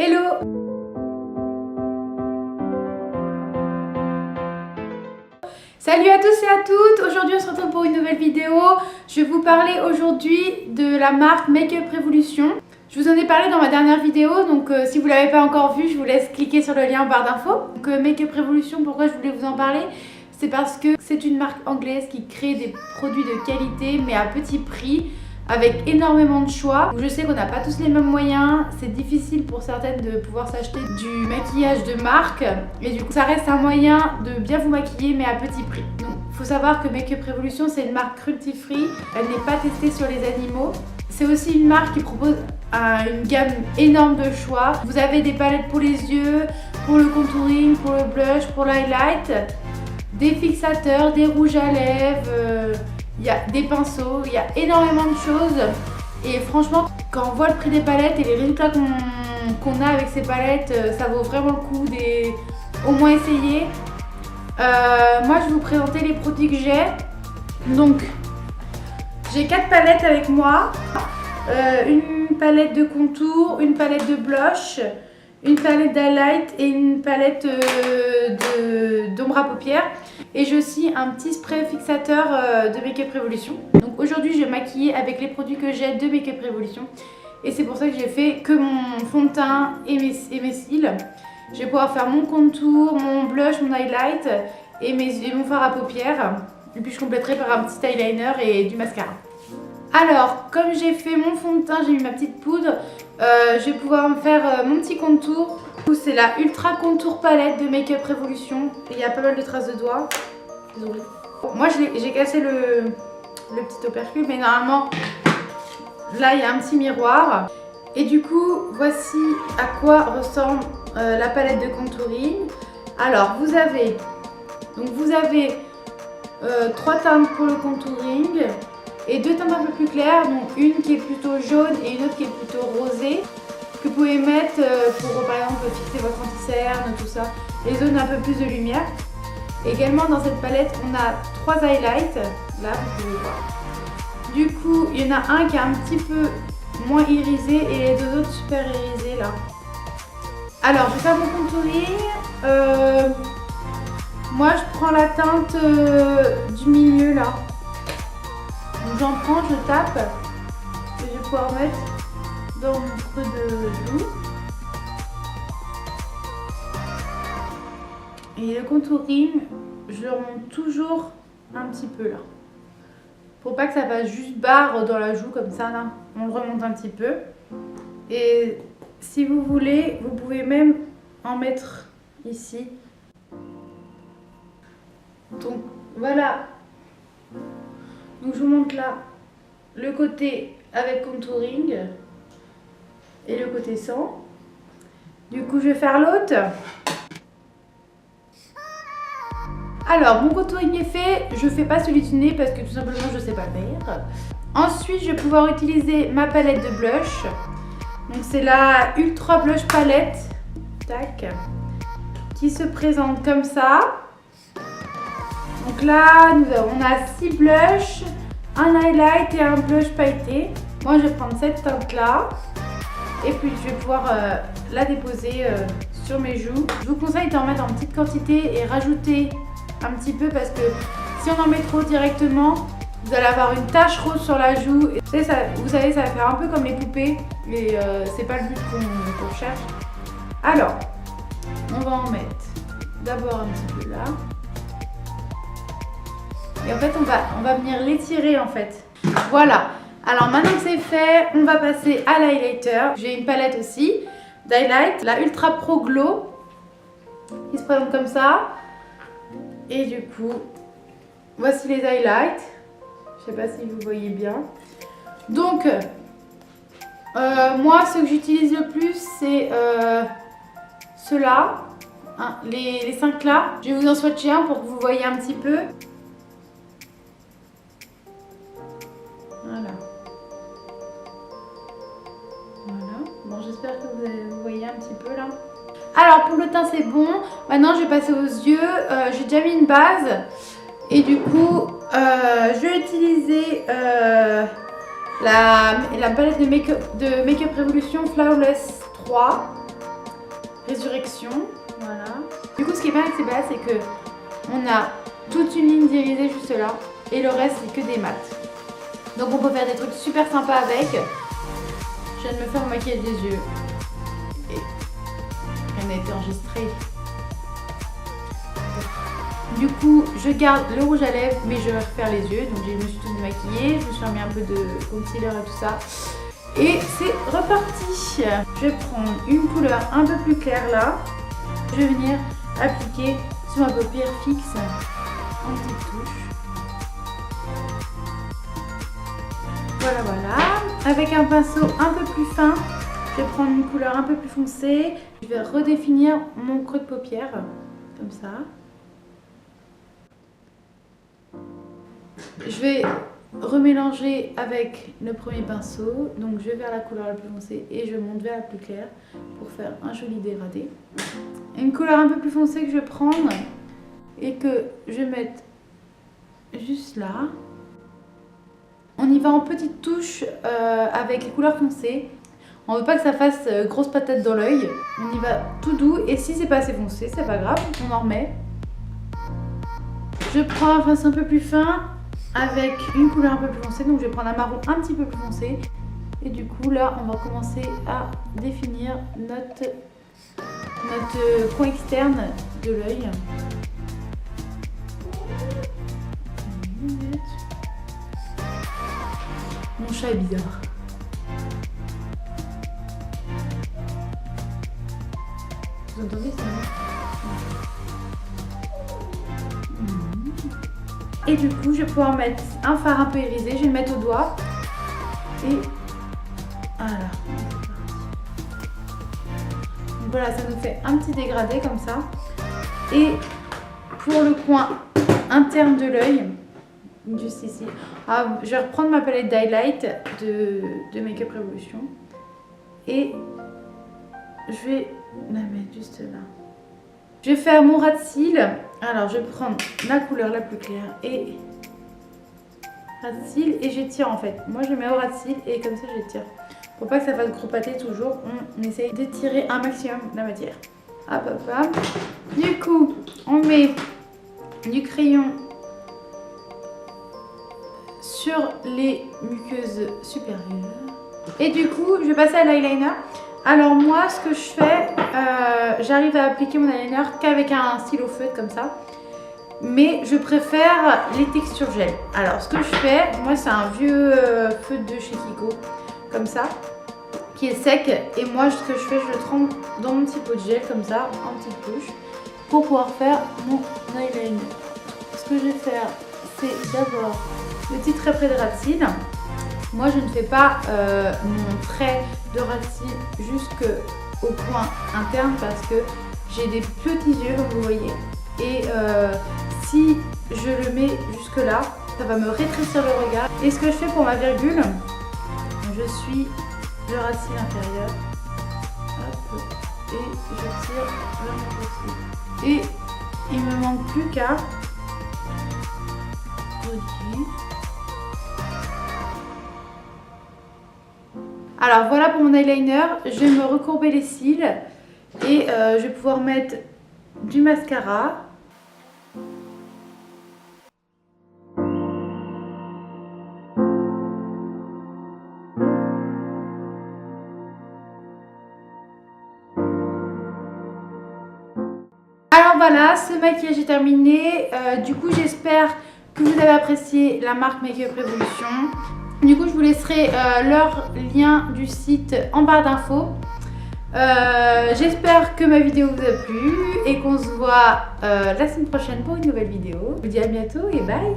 Hello! Salut à tous et à toutes! Aujourd'hui on se retrouve pour une nouvelle vidéo. Je vais vous parler aujourd'hui de la marque Make Up Revolution. Je vous en ai parlé dans ma dernière vidéo, donc si vous ne l'avez pas encore vu, je vous laisse cliquer sur le lien en barre d'infos. Donc Make Up Revolution, pourquoi je voulais vous en parler? C'est parce que c'est une marque anglaise qui crée des produits de qualité mais à petit prix, avec énormément de choix. Je sais qu'on n'a pas tous les mêmes moyens, c'est difficile pour certaines de pouvoir s'acheter du maquillage de marque et du coup ça reste un moyen de bien vous maquiller mais à petit prix. Donc il faut savoir que Make Up Revolution c'est une marque cruelty free, elle n'est pas testée sur les animaux. C'est aussi une marque qui propose une gamme énorme de choix. Vous avez des palettes pour les yeux, pour le contouring, pour le blush, pour l'highlight, des fixateurs, des rouges à lèvres, il y a des pinceaux, il y a énormément de choses. Et franchement, quand on voit le prix des palettes et les résultats qu'on a avec ces palettes, ça vaut vraiment le coup au moins essayer. Moi, je vais vous présenter les produits que j'ai. Donc, j'ai 4 palettes avec moi. Une palette de contour, une palette de blush, une palette d'highlight et une palette d'ombre à paupières. Et j'ai aussi un petit spray fixateur de Make Up Revolution. Donc aujourd'hui je vais maquiller avec les produits que j'ai de Make Up Revolution. Et c'est pour ça que j'ai fait que mon fond de teint et mes cils. Je vais pouvoir faire mon contour, mon blush, mon highlight et mon fard à paupières. Et puis je compléterai par un petit eyeliner et du mascara. Alors, comme j'ai fait mon fond de teint, j'ai mis ma petite poudre, je vais pouvoir me faire mon petit contour. C'est la Ultra Contour Palette de Make Up Revolution. Il y a pas mal de traces de doigts. Désolée. Moi, j'ai cassé le petit opercule, mais normalement, là, il y a un petit miroir. Et du coup, voici à quoi ressemble la palette de contouring. Alors, vous avez 3 teintes pour le contouring. Et 2 teintes un peu plus claires, donc une qui est plutôt jaune et une autre qui est plutôt rosée, que vous pouvez mettre pour par exemple fixer votre anti-cerne, tout ça, et donner un peu plus de lumière. Également dans cette palette, on a 3 highlights, là vous pouvez voir. Du coup, il y en a un qui est un petit peu moins irisé et les 2 autres super irisés là. Alors, je vais faire mon contouring. Moi, je prends la teinte du milieu là. J'en prends, je tape et je vais pouvoir mettre dans mon creux de joue. Et le contouring, je le remonte toujours un petit peu là. Pour pas que ça fasse juste barre dans la joue comme ça là. On le remonte un petit peu. Et si vous voulez, vous pouvez même en mettre ici. Donc voilà. Donc je vous montre là le côté avec contouring et le côté sans. Du coup je vais faire l'autre. Alors mon contouring est fait, je fais pas celui du nez parce que tout simplement je sais pas faire. Ensuite je vais pouvoir utiliser ma palette de blush. Donc c'est la Ultra Blush Palette. Tac. Qui se présente comme ça. Donc là, on a 6 blushs, un highlight et un blush pailleté. Moi, je vais prendre cette teinte-là et puis je vais pouvoir la déposer sur mes joues. Je vous conseille d'en mettre en petite quantité et rajouter un petit peu parce que si on en met trop directement, vous allez avoir une tache rose sur la joue. Et vous savez, ça va faire un peu comme les poupées, mais c'est pas le but qu'on cherche. Alors, on va en mettre d'abord un petit peu là. Et en fait, on va venir l'étirer en fait. Voilà. Alors maintenant que c'est fait, on va passer à l'highlighter. J'ai une palette aussi d'highlight, la Ultra Pro Glow, qui se présente comme ça. Et du coup, voici les highlights. Je sais pas si vous voyez bien. Donc, moi, ce que j'utilise le plus, c'est ceux-là, hein, les 5 là. Je vais vous en swatcher un pour que vous voyez un petit peu. Voilà. Bon, j'espère que vous voyez un petit peu là. Alors pour le teint c'est bon. Maintenant je vais passer aux yeux. J'ai déjà mis une base. Et du coup je vais utiliser la palette de Make Up Revolution Flawless 3. Résurrection. Voilà. Du coup, ce qui est bien avec ces balades, c'est que on a toute une ligne d'irisée juste là et le reste c'est que des mats. Donc on peut faire des trucs super sympas avec. Je viens de me faire mon maquillage des yeux et rien n'a été enregistré. Du coup, je garde le rouge à lèvres, mais je vais refaire les yeux. Donc je me suis tout démaquillée, je me suis remis un peu de concealer et tout ça. Et c'est reparti. Je vais prendre une couleur un peu plus claire là. Je vais venir appliquer sur ma paupière fixe en petite touche. Voilà, voilà. Avec un pinceau un peu plus fin, je vais prendre une couleur un peu plus foncée. Je vais redéfinir mon creux de paupière, comme ça. Je vais remélanger avec le premier pinceau. Donc je vais vers la couleur la plus foncée et je monte vers la plus claire pour faire un joli dégradé. Une couleur un peu plus foncée que je vais prendre et que je vais mettre juste là. On y va en petites touches avec les couleurs foncées. On veut pas que ça fasse grosse patate dans l'œil. On y va tout doux et si c'est pas assez foncé, c'est pas grave, on en remet. Je prends un pinceau un peu plus fin avec une couleur un peu plus foncée. Donc je vais prendre un marron un petit peu plus foncé. Et du coup là, on va commencer à définir notre coin externe de l'œil. Mon chat est bizarre. Vous entendez ça? Et du coup, je vais pouvoir mettre un fard un peu irisé. Je vais le mettre au doigt. Et voilà. Donc voilà, ça nous fait un petit dégradé comme ça. Et pour le coin interne de l'œil, juste ici, je vais reprendre ma palette d'highlight de Makeup Revolution. Et je vais la mettre juste là. Je vais faire mon ras de cils. Alors, je vais prendre la couleur la plus claire et ras de cils et j'étire en fait. Moi, je mets au ras de cils et comme ça, j'étire. Pour pas que ça fasse gros pâté, toujours, on essaye d'étirer un maximum la matière. Hop, hop, hop. Du coup, on met du crayon sur les muqueuses supérieures. Et du coup, je vais passer à l'eyeliner. Alors moi, ce que je fais, j'arrive à appliquer mon eyeliner qu'avec un stylo feutre comme ça. Mais je préfère les textures gel. Alors ce que je fais, moi c'est un vieux feutre de chez Kiko, comme ça, qui est sec. Et moi, ce que je fais, je le trempe dans mon petit pot de gel comme ça, en petites touches, pour pouvoir faire mon eyeliner. Ce que je vais faire, c'est d'abord le petit trait près de ras de cils. Moi, je ne fais pas mon trait de ras de cils jusqu'au coin interne parce que j'ai des petits yeux comme vous voyez. Et si je le mets jusque là, ça va me rétrécir le regard. Et ce que je fais pour ma virgule, je suis le ras de cils inférieur. Hop, et je tire vers mon cils. Et il me manque plus qu'à produire. Alors voilà pour mon eyeliner, je vais me recourber les cils et je vais pouvoir mettre du mascara. Alors voilà, ce maquillage est terminé. Du coup, j'espère que vous avez apprécié la marque Makeup Revolution. Du coup, je vous laisserai leur lien du site en barre d'infos. J'espère que ma vidéo vous a plu et qu'on se voit la semaine prochaine pour une nouvelle vidéo. Je vous dis à bientôt et bye!